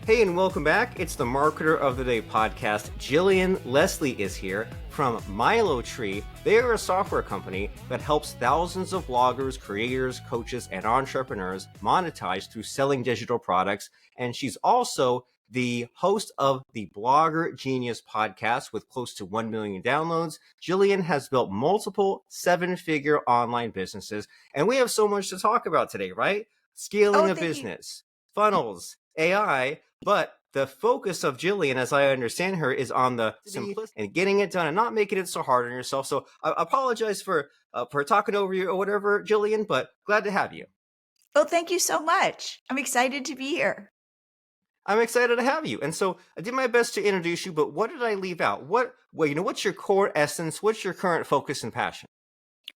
Hey, and welcome back. It's the Marketer of the Day podcast. Jillian Leslie is here from MiloTree. They are a software company that helps thousands of bloggers, creators, coaches, and entrepreneurs monetize through selling digital products. And she's also the host of the Blogger Genius podcast with close to 1 million downloads. Jillian has built multiple seven-figure online businesses, and we have so much to talk about today, right? Scaling a business, funnels, AI, but the focus of Jillian, as I understand her, is on the simplicity and getting it done and not making it so hard on yourself. So I apologize for talking over you or whatever, Jillian, but glad to have you. Well, thank you so much. I'm excited to be here. I'm excited to have you. And so I did my best to introduce you, but what did I leave out? What's your core essence? What's your current focus and passion?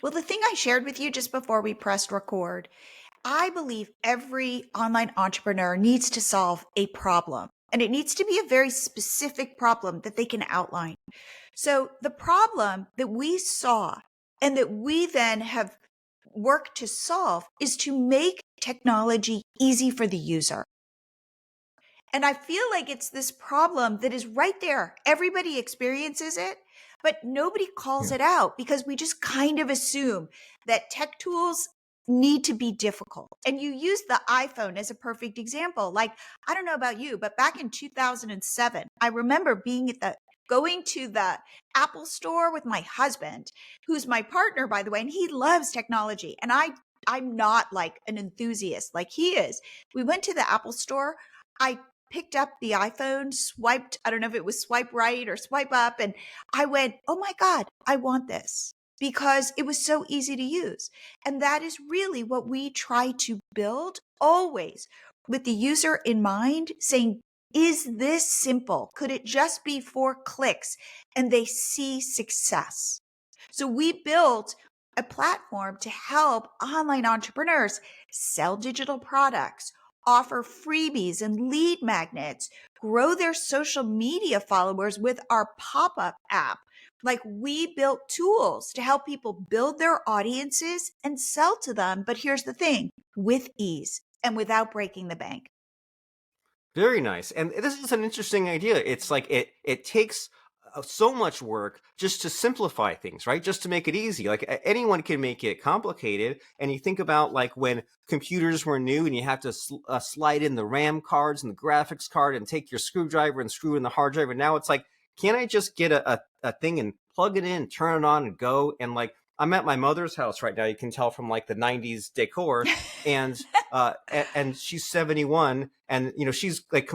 Well, the thing I shared with you just before we pressed record, I believe every online entrepreneur needs to solve a problem, and it needs to be a very specific problem that they can outline. So the problem that we saw and that we then have worked to solve is to make technology easy for the user. And I feel like it's this problem that is right there. Everybody experiences it, but nobody calls it out because we just kind of assume that tech tools need to be difficult. And you use the iPhone as a perfect example. Like, I don't know about you, but back in 2007, I remember going to the Apple store with my husband, who's my partner, by the way, and he loves technology. And I'm not like an enthusiast like he is. We went to the Apple store. I picked up the iPhone, swiped, I don't know if it was swipe right or swipe up. And I went, oh my God, I want this because it was so easy to use. And that is really what we try to build always with the user in mind, saying, is this simple? Could it just be 4 clicks? And they see success. So we built a platform to help online entrepreneurs sell digital products, offer freebies and lead magnets, grow their social media followers with our pop-up app. Like, we built tools to help people build their audiences and sell to them. But here's the thing, with ease and without breaking the bank. Very nice. And this is an interesting idea. It's like it takes so much work just to simplify things, right? Just to make it easy. Like anyone can make it complicated. And you think about like when computers were new and you have to slide in the RAM cards and the graphics card and take your screwdriver and screw in the hard drive. And now it's like, can't I just get a thing and plug it in, turn it on and go? And like, I'm at my mother's house right now. You can tell from like the 90s decor, and she's 71, and you know she's like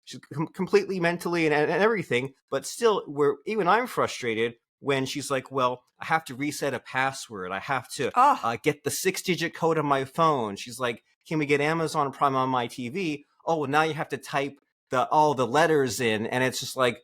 she's completely mentally and everything, but still, I'm frustrated when she's like, well, I have to reset a password. I have to get the 6-digit code on my phone. She's like, can we get Amazon Prime on my TV? Oh, well, now you have to type all the letters in, and it's just like,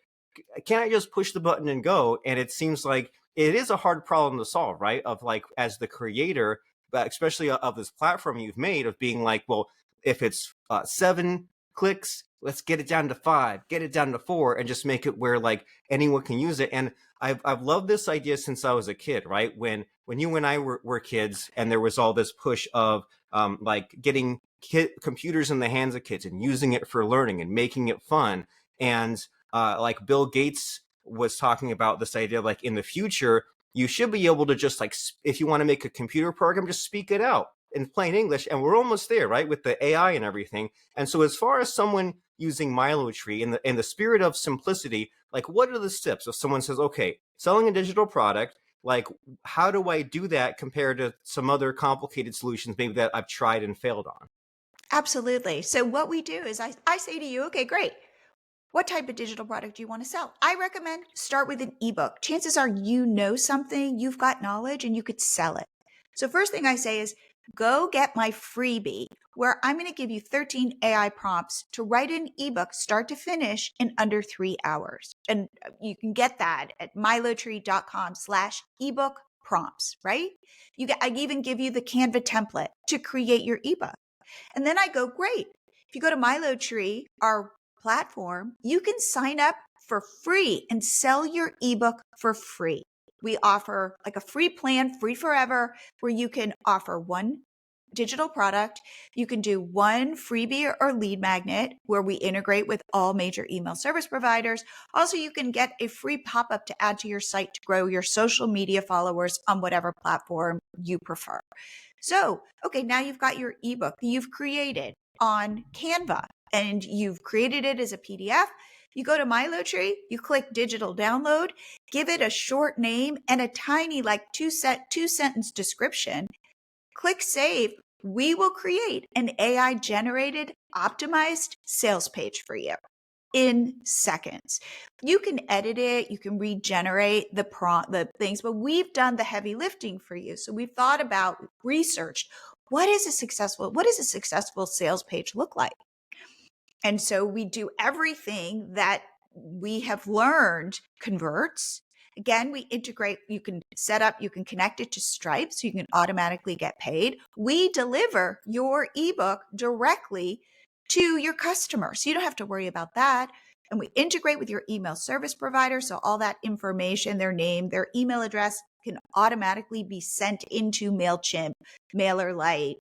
can't I just push the button and go? And it seems like it is a hard problem to solve, right? Of like, as the creator, but especially of this platform you've made, of being like, well, if it's 7 clicks, let's get it down to 5, get it down to 4, and just make it where like anyone can use it. And I've loved this idea since I was a kid, right? When you and I were kids, and there was all this push of like getting computers in the hands of kids and using it for learning and making it fun. And like Bill Gates was talking about this idea, like in the future, you should be able to just like, if you want to make a computer program, just speak it out in plain English. And we're almost there, right? With the AI and everything. And so as far as someone using MiloTree in the spirit of simplicity, like what are the steps if someone says, okay, selling a digital product, like how do I do that compared to some other complicated solutions maybe that I've tried and failed on? Absolutely. So what we do is I say to you, okay, great. What type of digital product do you want to sell? I recommend start with an ebook. Chances are you know something, you've got knowledge, and you could sell it. So first thing I say is go get my freebie, where I'm going to give you 13 AI prompts to write an ebook start to finish in under 3 hours. And you can get that at milotree.com/ebook prompts, right? I even give you the Canva template to create your ebook. And then I go, great. If you go to MiloTree, our platform, you can sign up for free and sell your ebook for free. We offer like a free plan, free forever, where you can offer 1 digital product. You can do one freebie or lead magnet where we integrate with all major email service providers. Also, you can get a free pop-up to add to your site to grow your social media followers on whatever platform you prefer. So, okay, now you've got your ebook that you've created on Canva and you've created it as a PDF. You go to MiloTree, you click digital download, give it a short name and a tiny, like two sentence description. Click save. We will create an AI generated optimized sales page for you in seconds. You can edit it, you can regenerate the things, but we've done the heavy lifting for you. So we've thought about, researched, what does a successful sales page look like? And so we do everything that we have learned converts. Again, we integrate, you can set up, you can connect it to Stripe so you can automatically get paid. We deliver your ebook directly to your customer. So you don't have to worry about that. And we integrate with your email service provider. So all that information, their name, their email address can automatically be sent into MailChimp, MailerLite,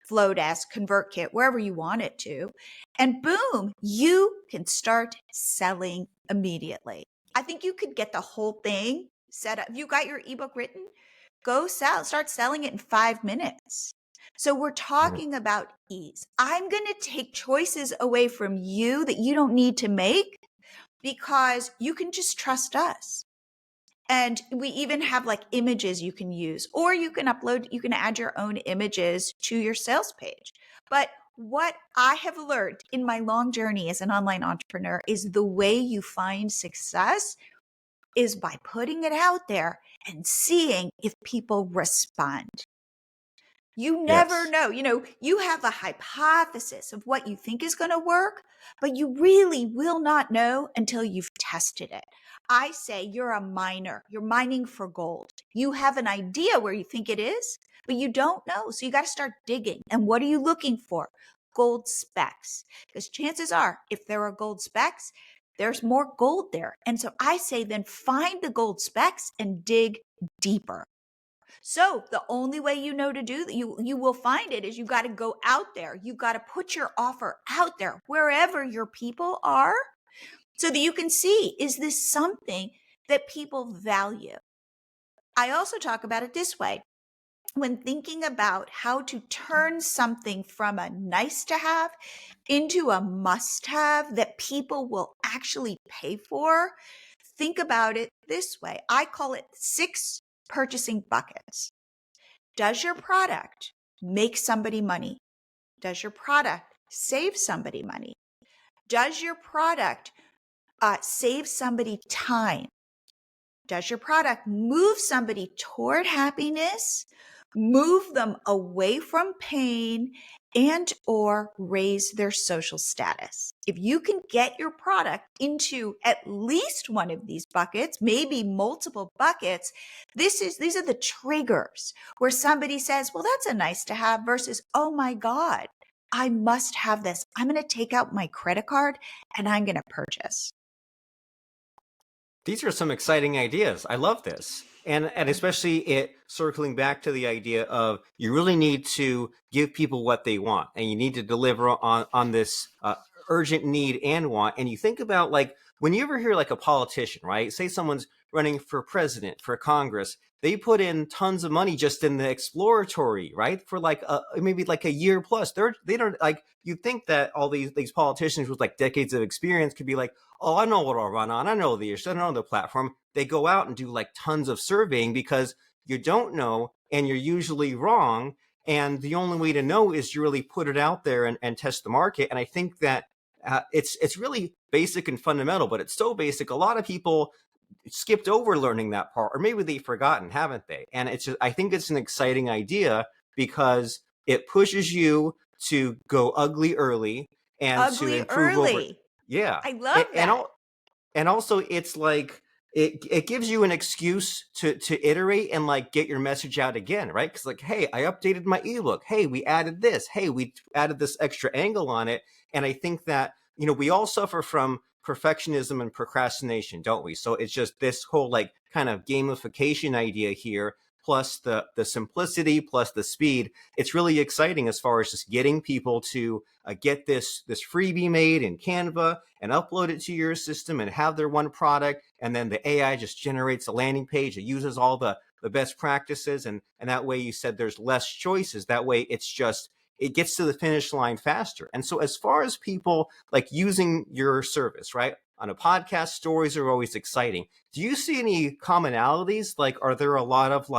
Flowdesk, ConvertKit, wherever you want it to. And boom, you can start selling immediately. I think you could get the whole thing set up. You got your ebook written, go start selling it in 5 minutes. So we're talking about ease. I'm going to take choices away from you that you don't need to make because you can just trust us. And we even have like images you can use, or you can add your own images to your sales page. But what I have learned in my long journey as an online entrepreneur is the way you find success is by putting it out there and seeing if people respond. You never Yes. know. You have a hypothesis of what you think is going to work, but you really will not know until you've tested it. I say you're a miner. You're mining for gold. You have an idea where you think it is, but you don't know. So you got to start digging. And what are you looking for? Gold specks. Because chances are, if there are gold specks, there's more gold there. And so I say then find the gold specks and dig deeper. So the only way you know to do that, you will find it, is you got to go out there. You got to put your offer out there wherever your people are so that you can see, is this something that people value? I also talk about it this way. When thinking about how to turn something from a nice to have into a must have that people will actually pay for, think about it this way. I call it 6 purchasing buckets. Does your product make somebody money? Does your product save somebody money? Does your product save somebody time? Does your product move somebody toward happiness, move them away from pain, and or raise their social status? If you can get your product into at least one of these buckets, maybe multiple buckets, these are the triggers where somebody says, well, that's a nice to have, versus, oh my God, I must have this. I'm going to take out my credit card and I'm going to purchase. These are some exciting ideas. I love this. And especially it circling back to the idea of you really need to give people what they want, and you need to deliver on this urgent need and want. And you think about, like, when you ever hear like a politician, right? Say someone's running for president, for Congress, they put in tons of money just in the exploratory, right? For like maybe like a year plus. They don't, like, you think that all these politicians with like decades of experience could be like, oh, I know what I'll run on. I know the issue. I know the platform. They go out and do like tons of surveying because you don't know and you're usually wrong. And the only way to know is you really put it out there and test the market. And I think that it's really basic and fundamental, but it's so basic. A lot of people skipped over learning that part, or maybe they've forgotten, haven't they? And it's just, I think it's an exciting idea because it pushes you to go ugly early and to Ugly improve over. early. Yeah. I love And that. and also it's like it gives you an excuse to iterate and like get your message out again, right? Because like, hey, I updated my ebook. Hey, we added this. Hey, we added this extra angle on it. And I think that, we all suffer from perfectionism and procrastination, don't we? So it's just this whole like kind of gamification idea here plus the simplicity plus the speed. It's really exciting as far as just getting people to get this freebie made in Canva and upload it to your system and have their one product, and then the AI just generates a landing page. It uses all the best practices, and that way, you said there's less choices. That way it gets to the finish line faster. And so as far as people like using your service, right? On a podcast, stories are always exciting. Do you see any commonalities? Like, are there a lot of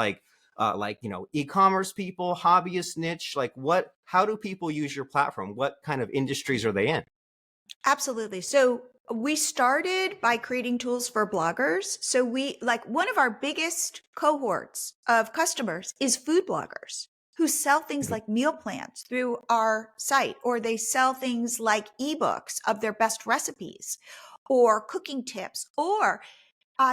e-commerce people, hobbyist niche? Like, how do people use your platform? What kind of industries are they in? Absolutely. So we started by creating tools for bloggers. So we like one of our biggest cohorts of customers is food bloggers who sell things Mhm. like meal plans through our site, or they sell things like ebooks of their best recipes or cooking tips, or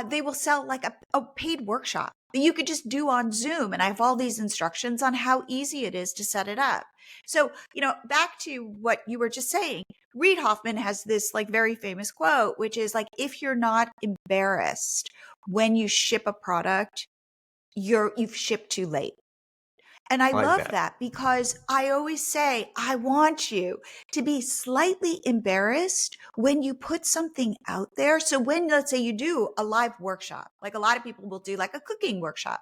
they will sell like a paid workshop that you could just do on Zoom. And I have all these instructions on how easy it is to set it up. So, back to what you were just saying, Reid Hoffman has this like very famous quote, which is like, if you're not embarrassed when you ship a product, you've shipped too late. And I I like love that. that because I always say, I want you to be slightly embarrassed when you put something out there. So when, let's say you do a live workshop, like a lot of people will do like a cooking workshop.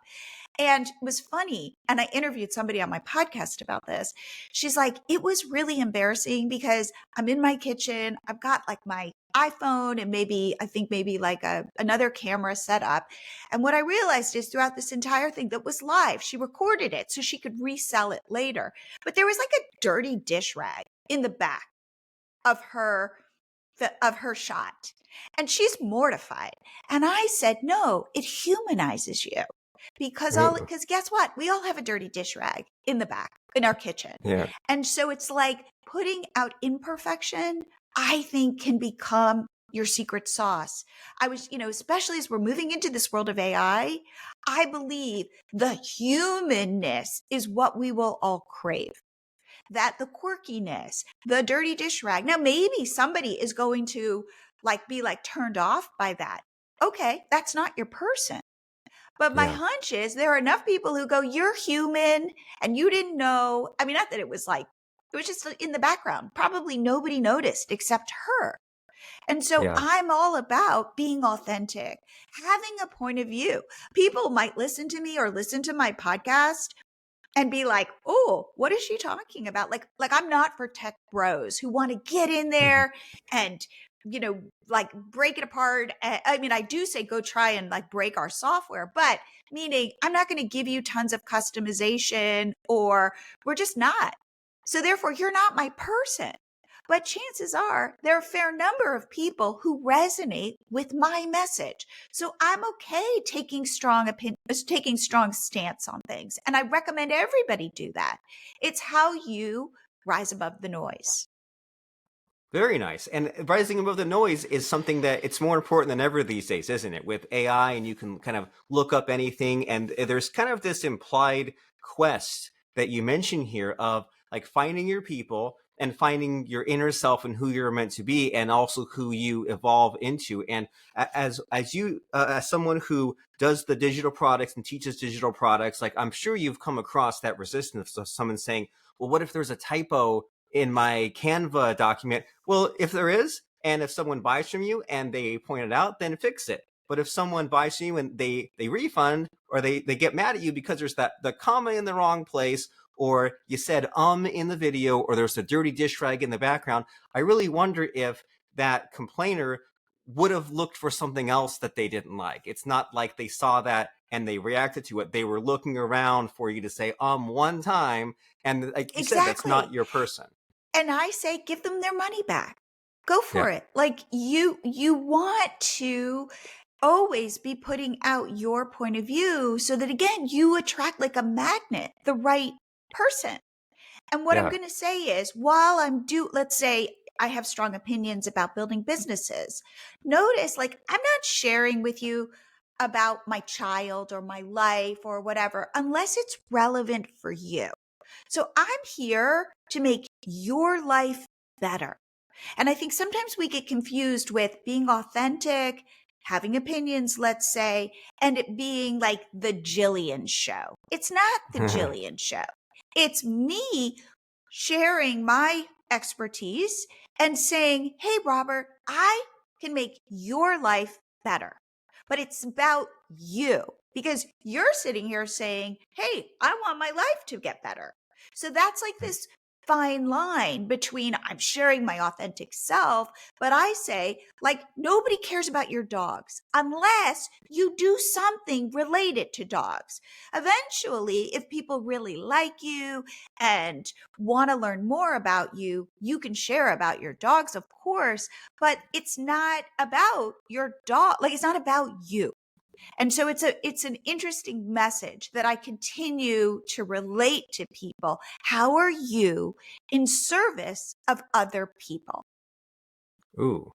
And it was funny. And I interviewed somebody on my podcast about this. She's like, it was really embarrassing because I'm in my kitchen. I've got like my iPhone and maybe like another camera set up. And what I realized is throughout this entire thing that was live, she recorded it so she could resell it later. But there was like a dirty dish rag in the back of her shot. And she's mortified. And I said, no, it humanizes you Mm. because guess what? We all have a dirty dish rag in the back in our kitchen. Yeah. And so it's like putting out imperfection, I think can become your secret sauce. Especially as we're moving into this world of I believe the humanness is what we will all crave. That the quirkiness, the dirty dish rag. Now, maybe somebody is going to be like turned off by that. Okay, that's not your person. But my Yeah. hunch is there are enough people who go, you're human and you didn't know. I mean, not that it was just in the background. Probably nobody noticed except her. And so Yeah. I'm all about being authentic, having a point of view. People might listen to me or listen to my podcast and be like, "Oh, what is she talking about?" Like I'm not for tech bros who want to get in Mhm. there and like break it apart. I mean, I do say go try and like break our software, but meaning I'm not going to give you tons of customization, or we're just not. So therefore, you're not my person. But chances are there are a fair number of people who resonate with my message. So I'm okay taking strong stance on things. And I recommend everybody do that. It's how you rise above the noise. Very nice. And rising above the noise is something that it's more important than ever these days, isn't it? With AI, and you can kind of look up anything, and there's kind of this implied quest that you mention here of like finding your people and finding your inner self and who you're meant to be, and also who you evolve into. And as someone who does the digital products and teaches digital products, like I'm sure you've come across that resistance of someone saying, well, what if there's a typo in my Canva document? Well, if there is, and if someone buys from you and they point it out, then fix it. But if someone buys from you and they refund, or they get mad at you because there's the comma in the wrong place, or you said in the video, or there's a dirty dish rag in the background, I really wonder if that complainer would have looked for something else that they didn't like. It's not like they saw that and they reacted to it. They were looking around for you to say one time, and like you said, that's not Exactly. your person. And I say give them their money back. Go Yeah. for it. Like you want to always be putting out your point of view so that again you attract like a magnet the right person. And what I'm Yeah. going to say is while let's say I have strong opinions about building businesses, notice like I'm not sharing with you about my child or my life or whatever unless it's relevant for you. So I'm here to make your life better. And I think sometimes we get confused with being authentic having opinions, let's say, and it being like the Jillian show. It's not the Jillian show. It's me sharing my expertise and saying, hey, Robert, I can make your life better. But it's about you because you're sitting here saying, hey, I want my life to get better. So that's like this fine line between I'm sharing my authentic self, but I say, like, nobody cares about your dogs unless you do something related to dogs. Eventually, if people really like you and want to learn more about you, you can share about your dogs, of course, but it's not about your dog. Like, it's not about you. And so it's an interesting message that I continue to relate to people. How are you in service of other people? Ooh.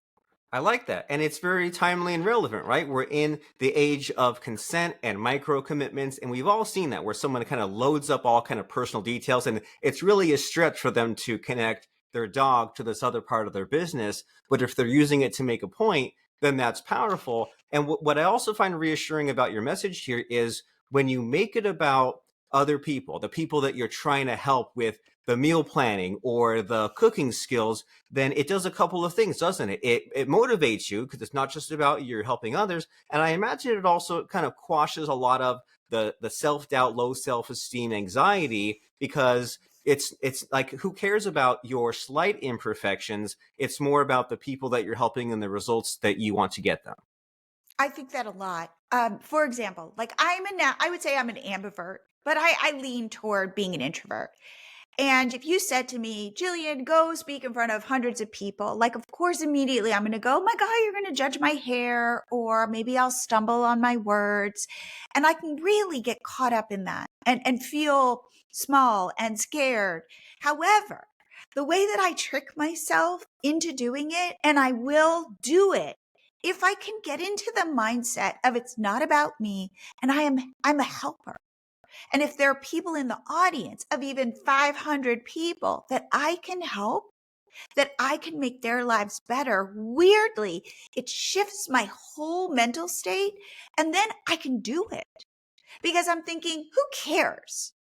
I like that. And it's very timely and relevant, right? We're in the age of consent and micro commitments. And we've all seen that where someone kind of loads up all kind of personal details. And it's really a stretch for them to connect their dog to this other part of their business. But if they're using it to make a point, then that's powerful. And what I also find reassuring about your message here is when you make it about other people, the people that you're trying to help with the meal planning or the cooking skills, then it does a couple of things, doesn't it? It motivates you because it's not just about you're helping others. And I imagine it also kind of quashes a lot of the self-doubt, low self-esteem, anxiety, because it's like, who cares about your slight imperfections? It's more about the people that you're helping and the results that you want to get them. I think that a lot. For example, like I would say I'm an ambivert, but I lean toward being an introvert. And if you said to me, Jillian, go speak in front of hundreds of people, like, of course, immediately I'm going to go, oh my God, you're going to judge my hair, or maybe I'll stumble on my words. And I can really get caught up in that and feel small and scared. However, the way that I trick myself into doing it, and I will do it, if I can get into the mindset of it's not about me and I'm a helper. And if there are people in the audience of even 500 people that I can help, that I can make their lives better, weirdly, it shifts my whole mental state. And then I can do it because I'm thinking, who cares?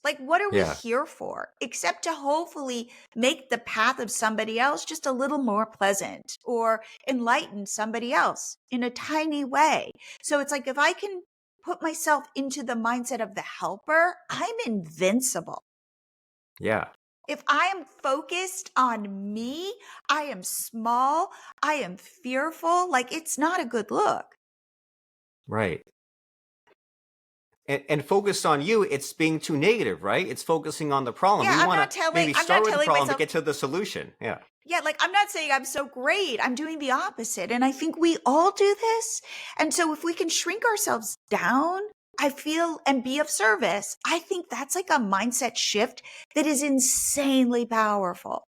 Like, what are we Yeah. here for? Except to hopefully make the path of somebody else just a little more pleasant or enlighten somebody else in a tiny way. So it's like if I can put myself into the mindset of the helper, I'm invincible. Yeah. If I am focused on me, I am small, I am fearful, like it's not a good look. Right. And focused on you, it's being too negative, right? It's focusing on the problem. Yeah, We want to maybe I'm not start with the telling problem but myself. get to the solution. Yeah. Yeah, like I'm not saying I'm so great. I'm doing the opposite. And I think we all do this. And so if we can shrink ourselves down, I feel, and be of service, I think that's like a mindset shift that is insanely powerful.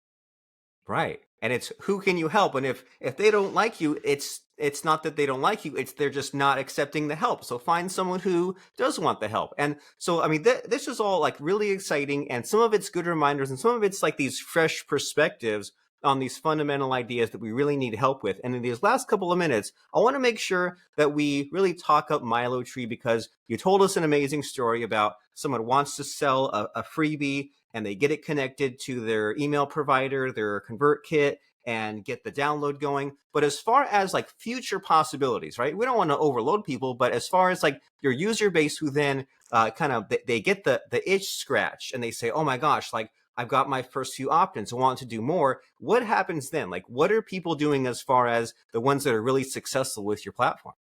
Right. And it's who can you help? And if they don't like you, it's not that they don't like you, it's they're just not accepting the help. So find someone who does want the help. And so I mean this is all like really exciting, and some of it's good reminders and some of it's like these fresh perspectives on these fundamental ideas that we really need help with. And in these last couple of minutes, I want to make sure that we really talk up MiloTree, because you told us an amazing story about someone wants to sell a freebie and they get it connected to their email provider, their convert kit, and get the download going. But as far as like future possibilities, right? We don't want to overload people, but as far as like your user base who then kind of they get the itch scratched and they say, oh my gosh, like I've got my first few opt-ins, I want to do more. What happens then? Like, what are people doing as far as the ones that are really successful with your platform?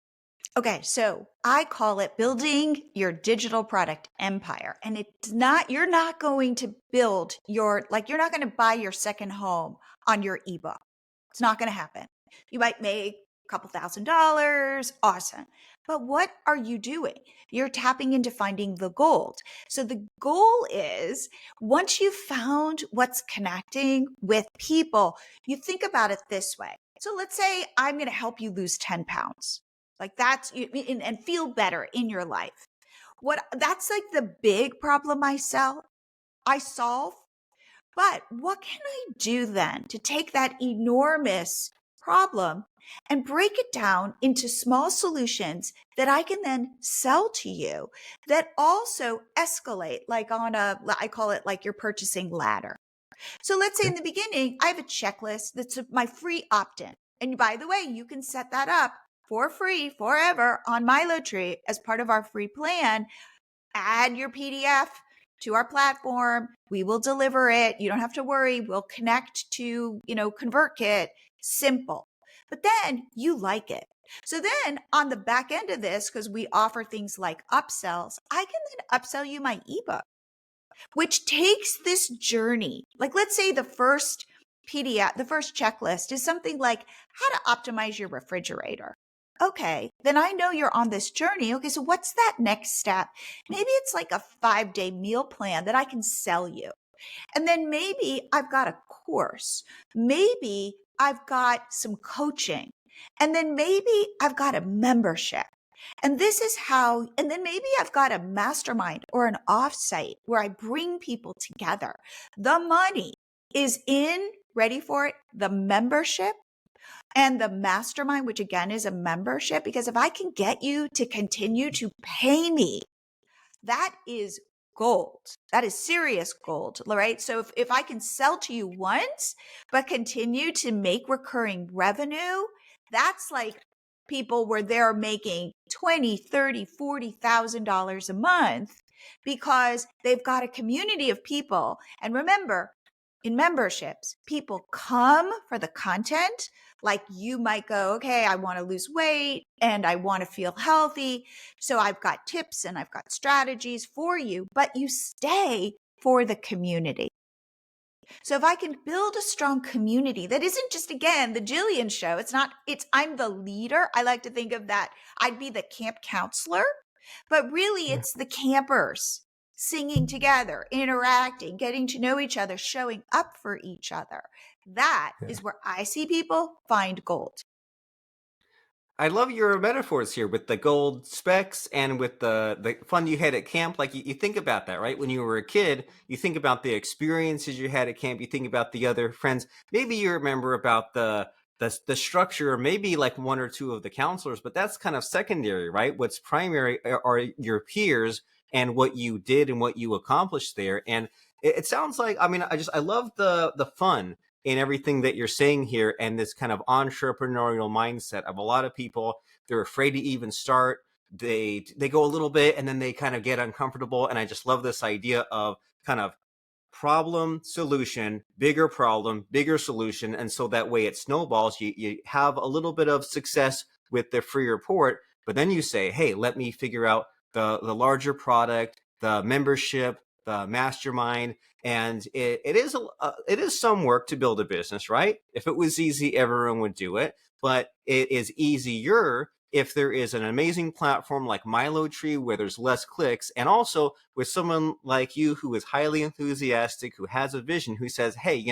Okay, so I call it building your digital product empire. And it's not, you're not going to build your, like, you're not going to buy your second home on your ebook. It's not going to happen. You might make a couple $1,000s, awesome. But what are you doing? You're tapping into finding the gold. So the goal is once you've found what's connecting with people, you think about it this way. So let's say I'm going to help you lose 10 pounds. Like that's and feel better in your life. What that's like the big problem I solve. But what can I do then to take that enormous problem and break it down into small solutions that I can then sell to you that also escalate, like on I call it like your purchasing ladder. So let's say in Okay. the beginning, I have a checklist that's my free opt in. And by the way, you can set that up for free forever on MiloTree as part of our free plan. Add your PDF to our platform. We will deliver it. You don't have to worry. We'll connect to, ConvertKit. Simple. But then you like it. So then on the back end of this, because we offer things like upsells, I can then upsell you my ebook, which takes this journey. Like, let's say the first PDF, the first checklist is something like how to optimize your refrigerator. Okay, then I know you're on this journey. Okay, so what's that next step? Maybe it's like a 5-day meal plan that I can sell you. And then maybe I've got a course. Maybe I've got some coaching. And then maybe I've got a membership. And this is how, and then maybe I've got a mastermind or an offsite where I bring people together. The money is in, ready for it, the membership and the mastermind, which again is a membership, because if I can get you to continue to pay me, that is gold. That is serious gold, right? So if I can sell to you once, but continue to make recurring revenue, that's like people where they're making 20, 30, $40,000 a month because they've got a community of people. And remember, in memberships, people come for the content. Like you might go, okay, I want to lose weight and I want to feel healthy. So I've got tips and I've got strategies for you, but you stay for the community. So if I can build a strong community that isn't just, again, the Jillian show, I'm the leader. I like to think of that. I'd be the camp counselor, but really Yeah. it's the campers singing together, interacting, getting to know each other, showing up for each other. That Yeah. is where I see people find gold. I love your metaphors here with the gold specs and with the fun you had at camp. Like you think about that, right? When you were a kid, you think about the experiences you had at camp. You think about the other friends. Maybe you remember about the structure, or maybe like one or two of the counselors, but that's kind of secondary, right? What's primary are your peers and what you did and what you accomplished there. And it sounds like, I mean, I love the fun in everything that you're saying here, and this kind of entrepreneurial mindset of a lot of people. They're afraid to even start. They go a little bit and then they kind of get uncomfortable. And I just love this idea of kind of problem solution, bigger problem, bigger solution, and so that way it snowballs. You have a little bit of success with the free report, but then you say, hey, let me figure out the larger product, the membership, the mastermind. And it is some work to build a business, right? If it was easy, everyone would do it, but it is easier if there is an amazing platform like MiloTree where there's less clicks, and also with someone like you who is highly enthusiastic, who has a vision, who says, hey,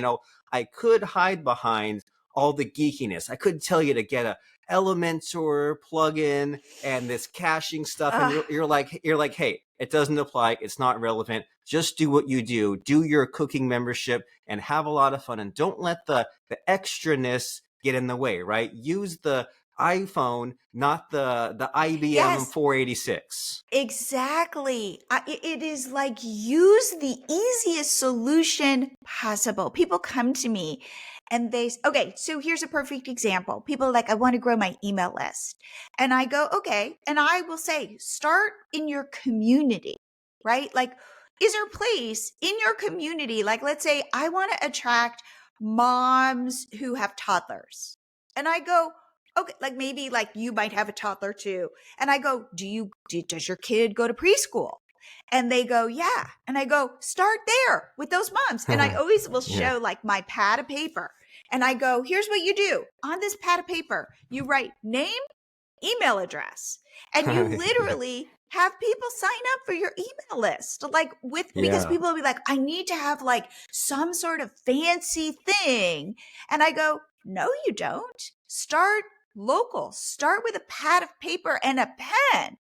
I could hide behind all the geekiness. I could tell you to get a Elementor plugin and this caching stuff, and Uh, you're like, hey, it doesn't apply. It's not relevant. Just do what you do. Do your cooking membership and have a lot of fun, and don't let the extraness get in the way. Right? Use the iPhone, not the IBM yes, 486. exactly. It is like use the easiest solution possible. People come to me and okay, so here's a perfect example. People are like, I want to grow my email list. And I go, okay. And I will say, start in your community, right? Like, is there a place in your community? Like, let's say I want to attract moms who have toddlers. And I go, okay, like maybe like you might have a toddler too. And I go, does your kid go to preschool? And they go, yeah. And I go, start there with those moms. And I always will Yeah. show like my pad of paper. And I go, here's what you do on this pad of paper. You write name, email address, and you Yeah. literally have people sign up for your email list. Like because Yeah. people will be like, I need to have like some sort of fancy thing. And I go, no, you don't. Start local. Start with a pad of paper and a pen,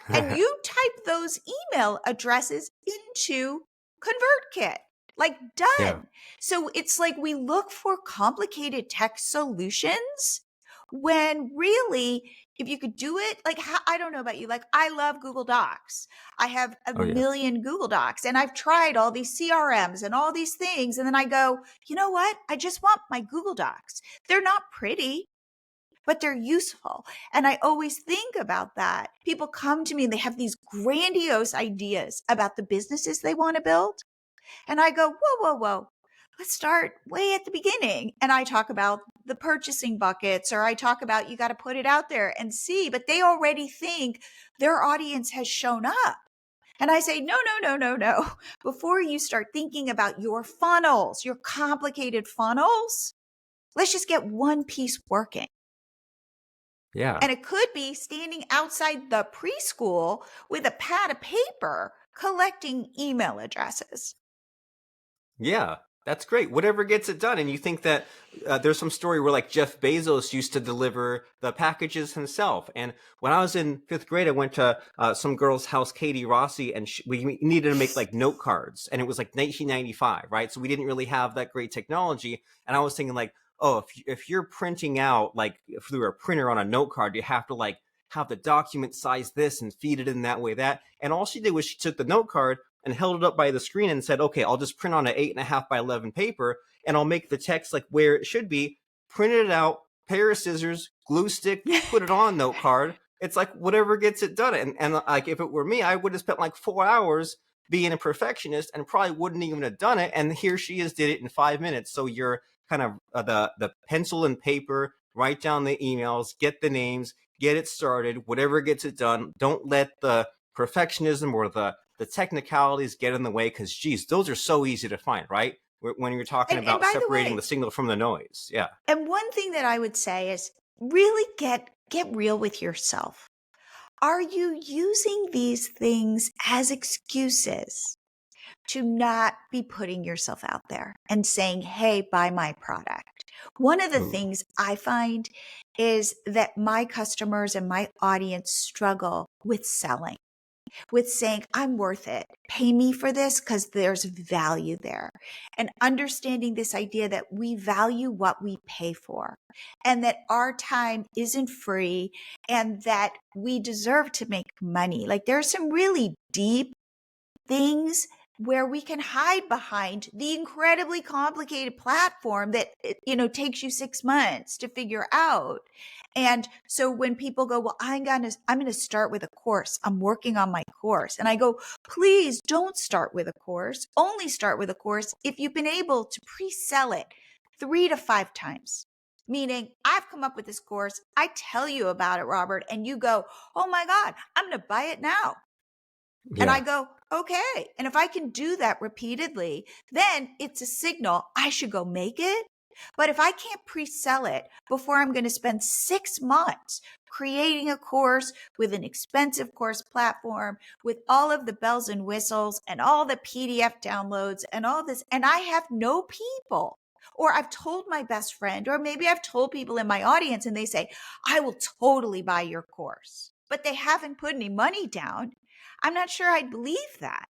and you type those email addresses into ConvertKit. Like Yeah. done. So it's like we look for complicated tech solutions When really, if you could do it, like, I don't know about you, like, I love Google Docs. I have a Oh yeah. million Google Docs, and I've tried all these CRMs and all these things. And then I go, you know what? I just want my Google Docs. They're not pretty, but they're useful. And I always think about that. People come to me and they have these grandiose ideas about the businesses they want to build. And I go, whoa, whoa, whoa. Let's start way at the beginning. And I talk about the purchasing buckets, or I talk about you got to put it out there and see, but they already think their audience has shown up. And I say, no, no, no, no, no. Before you start thinking about your funnels, your complicated funnels, let's just get one piece working. Yeah. And it could be standing outside the preschool with a pad of paper collecting email addresses. Yeah, that's great. Whatever gets it done. And you think that there's some story where like Jeff Bezos used to deliver the packages himself. And when I was in fifth grade, I went to some girl's house, Katie Rossi, and we needed to make like note cards. And it was like 1995, right? So we didn't really have that great technology. And I was thinking like, oh, if you're printing out like through a printer on a note card, you have to like have the document size this and feed it in that way that. And all she did was she took the note card and held it up by the screen and said, okay, I'll just print on an 8.5 by 11 paper and I'll make the text like where it should be, print it out, pair of scissors, glue stick, put it on a note card. It's like whatever gets it done. And like if it were me, I would have spent like 4 hours being a perfectionist and probably wouldn't even have done it. And here she is, did it in 5 minutes. So you're kind of the pencil and paper, write down the emails, get the names, get it started, whatever gets it done. Don't let the perfectionism or the technicalities get in the way, because geez, those are so easy to find, right? When you're talking And about by the separating way, the signal from the noise. Yeah. and one thing that I would say is really get real with yourself. Are you using these things as excuses to not be putting yourself out there and saying, hey, buy my product? One of the Ooh. things I find is that my customers and my audience struggle with selling, with saying, I'm worth it. Pay me for this because there's value there. And understanding this idea that we value what we pay for and that our time isn't free and that we deserve to make money. Like there's some really deep things where we can hide behind the incredibly complicated platform that takes you 6 months to figure out. And so when people go, well, I'm going to start with a course, I'm working on my course, and I go, please don't start with a course. Only start with a course if you've been able to pre-sell it 3 to 5 times. Meaning, I've come up with this course, I tell you about it, Robert, and you go, oh my God, I'm going to buy it now. And I Yeah. go, okay. And if I can do that repeatedly, then it's a signal I should go make it. But if I can't pre-sell it before I'm going to spend 6 months creating a course with an expensive course platform, with all of the bells and whistles and all the PDF downloads and all this, and I have no people, or I've told my best friend, or maybe I've told people in my audience and they say, I will totally buy your course, but they haven't put any money down, I'm not sure I'd believe that.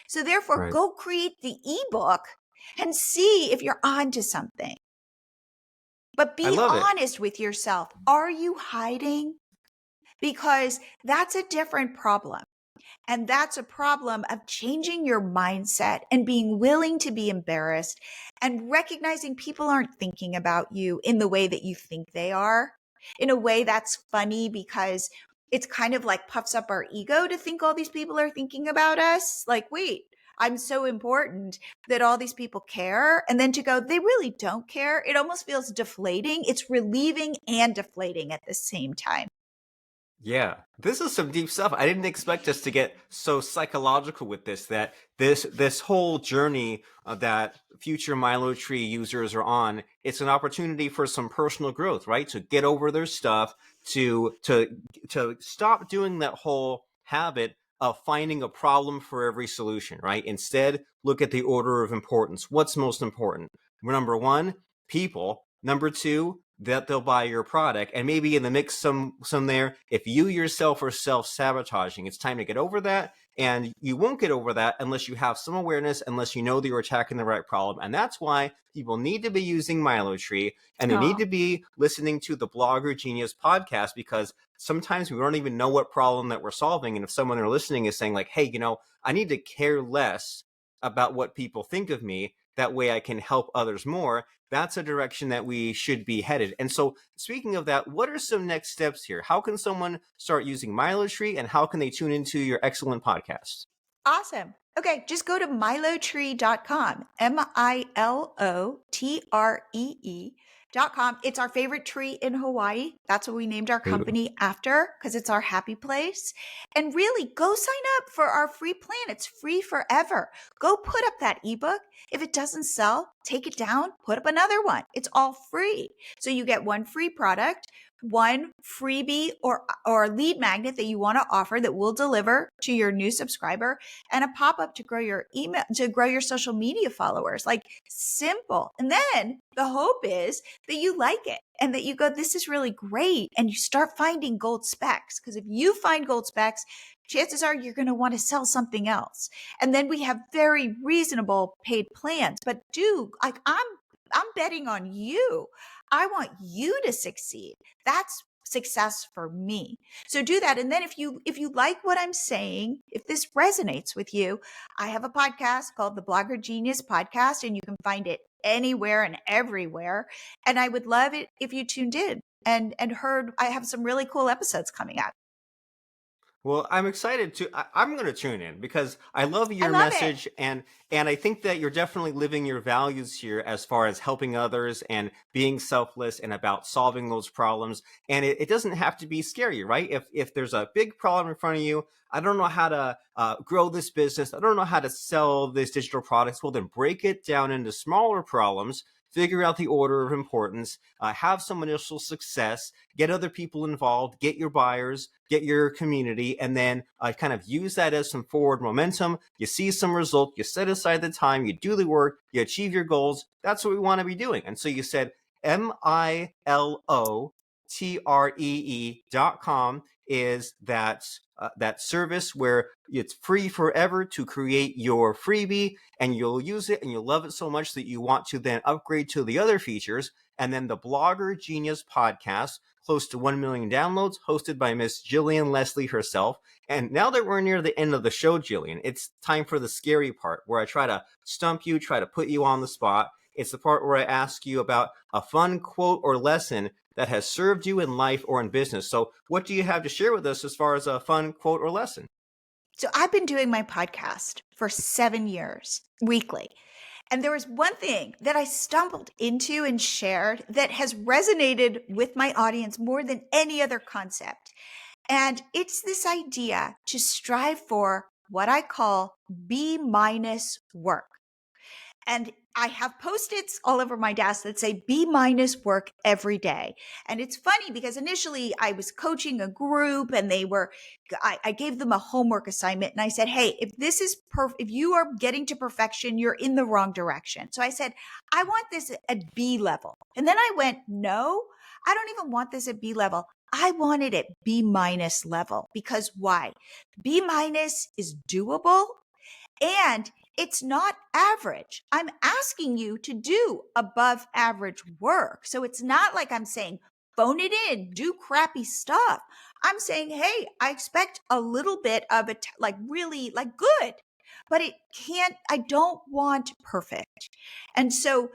So therefore, Right. go create the ebook and see if you're onto something. But I be love it. honest with yourself. Are you hiding? Because that's a different problem. And that's a problem of changing your mindset and being willing to be embarrassed and recognizing people aren't thinking about you in the way that you think they are, in a way that's funny because it's kind of like puffs up our ego to think all these people are thinking about us. Like, wait, I'm so important that all these people care. And then to go, they really don't care. It almost feels deflating. It's relieving and deflating at the same time. Yeah, this is some deep stuff. I didn't expect us to get so psychological with this. That this whole journey that future MiloTree users are on, it's an opportunity for some personal growth, right? To get over their stuff, to stop doing that whole habit of finding a problem for every solution, right? Instead, look at the order of importance. What's most important? Number one, people. Number two, that they'll buy your product, and maybe in the mix some there, if you yourself are self-sabotaging, it's time to get over that And you won't get over that unless you have some awareness, unless you know that you're attacking the right problem. And that's why people need to be using MiloTree, and they need Oh, to be listening to the Blogger Genius podcast, because sometimes we don't even know what problem that we're solving. And if someone they're listening is saying like, hey, I need to care less about what people think of me, that way I can help others more, that's a direction that we should be headed. And so, speaking of that, what are some next steps here? How can someone start using MiloTree, and how can they tune into your excellent podcast? awesome. Okay, just go to milotree.com, milotree.com. It's our favorite tree in Hawaii. That's what we named our Ooh. company after, because it's our happy place. And really, go sign up for our free plan. It's free forever. Go put up that ebook. If it doesn't sell, take it down, put up another one. It's all free. So you get one free product, one freebie or lead magnet that you want to offer that we'll deliver to your new subscriber, and a pop-up to grow your email, to grow your social media followers. Like, simple. And then the hope is that you like it and that you go, this is really great. And you start finding gold specks. Because if you find gold specks, chances are you're going to want to sell something else. And then we have very reasonable paid plans. But I'm betting on you. I want you to succeed. That's success for me. So do that. And then if you like what I'm saying, if this resonates with you, I have a podcast called the Blogger Genius Podcast, and you can find it anywhere and everywhere. And I would love it if you tuned in and heard. I have some really cool episodes coming out. Well, I'm excited to. I'm going to tune in because I love I your love it. message, and I think that you're definitely living your values here as far as helping others and being selfless and about solving those problems. And it doesn't have to be scary, right? If there's a big problem in front of you, I don't know how to grow this business, I don't know how to sell these digital products. Well, then break it down into smaller problems. Figure out the order of importance, have some initial success, get other people involved, get your buyers, get your community, and then kind of use that as some forward momentum. You see some result, you set aside the time, you do the work, you achieve your goals. That's what we want to be doing. And so you said milotree.com is that service where it's free forever to create your freebie, and you'll use it and you'll love it so much that you want to then upgrade to the other features. And then the Blogger Genius podcast, close to 1 million downloads, hosted by Miss Jillian Leslie herself. And now that we're near the end of the show, Jillian, it's time for the scary part where I try to stump you, try to put you on the spot. It's the part where I ask you about a fun quote or lesson that has served you in life or in business. So what do you have to share with us as far as a fun quote or lesson? So I've been doing my podcast for 7 years weekly. And there was one thing that I stumbled into and shared that has resonated with my audience more than any other concept. And it's this idea to strive for what I call B minus work. And I have post-its all over my desk that say B minus work every day. And it's funny because initially I was coaching a group and I gave them a homework assignment and I said, hey, if you are getting to perfection, you're in the wrong direction. So I said, I want this at B level. And then I went, no, I don't even want this at B level. I want it at B minus level. Because why? B minus is doable and it's not average. I'm asking you to do above average work. So it's not like I'm saying, phone it in, do crappy stuff. I'm saying, hey, I expect a little bit of it, like really like good, but I don't want perfect. And so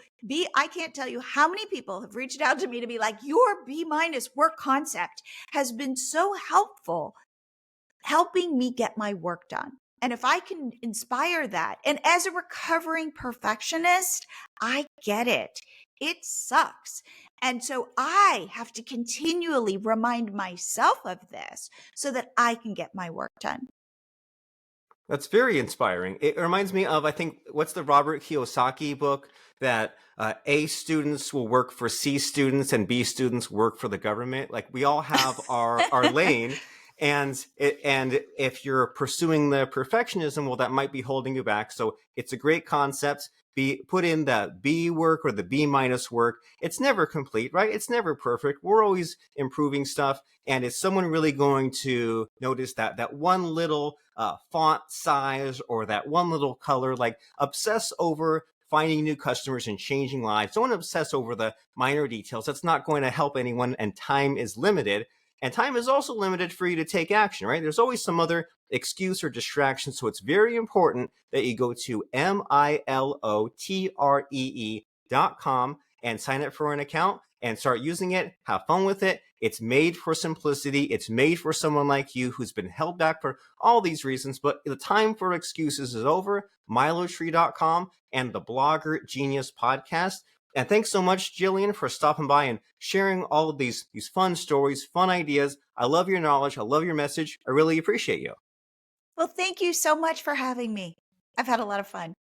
I can't tell you how many people have reached out to me to be like, your B minus work concept has been so helpful helping me get my work done. And if I can inspire that, and as a recovering perfectionist, I get it. It sucks. And so I have to continually remind myself of this so that I can get my work done. That's very inspiring. It reminds me of, I think, what's the Robert Kiyosaki book that A students will work for C students and B students work for the government. Like we all have our lane. And if you're pursuing the perfectionism, well, that might be holding you back. So it's a great concept. Put in the B work or the B minus work. It's never complete, right? It's never perfect. We're always improving stuff. And is someone really going to notice that one little font size or that one little color? Like, obsess over finding new customers and changing lives. Don't obsess over the minor details. That's not going to help anyone, and time is limited. And time is also limited for you to take action, right? There's always some other excuse or distraction. So it's very important that you go to MiloTree.com and sign up for an account and start using it. Have fun with it. It's made for simplicity. It's made for someone like you who's been held back for all these reasons. But the time for excuses is over. MiloTree.com and the Blogger Genius podcast. And thanks so much, Jillian, for stopping by and sharing all of these fun stories, fun ideas. I love your knowledge. I love your message. I really appreciate you. Well, thank you so much for having me. I've had a lot of fun.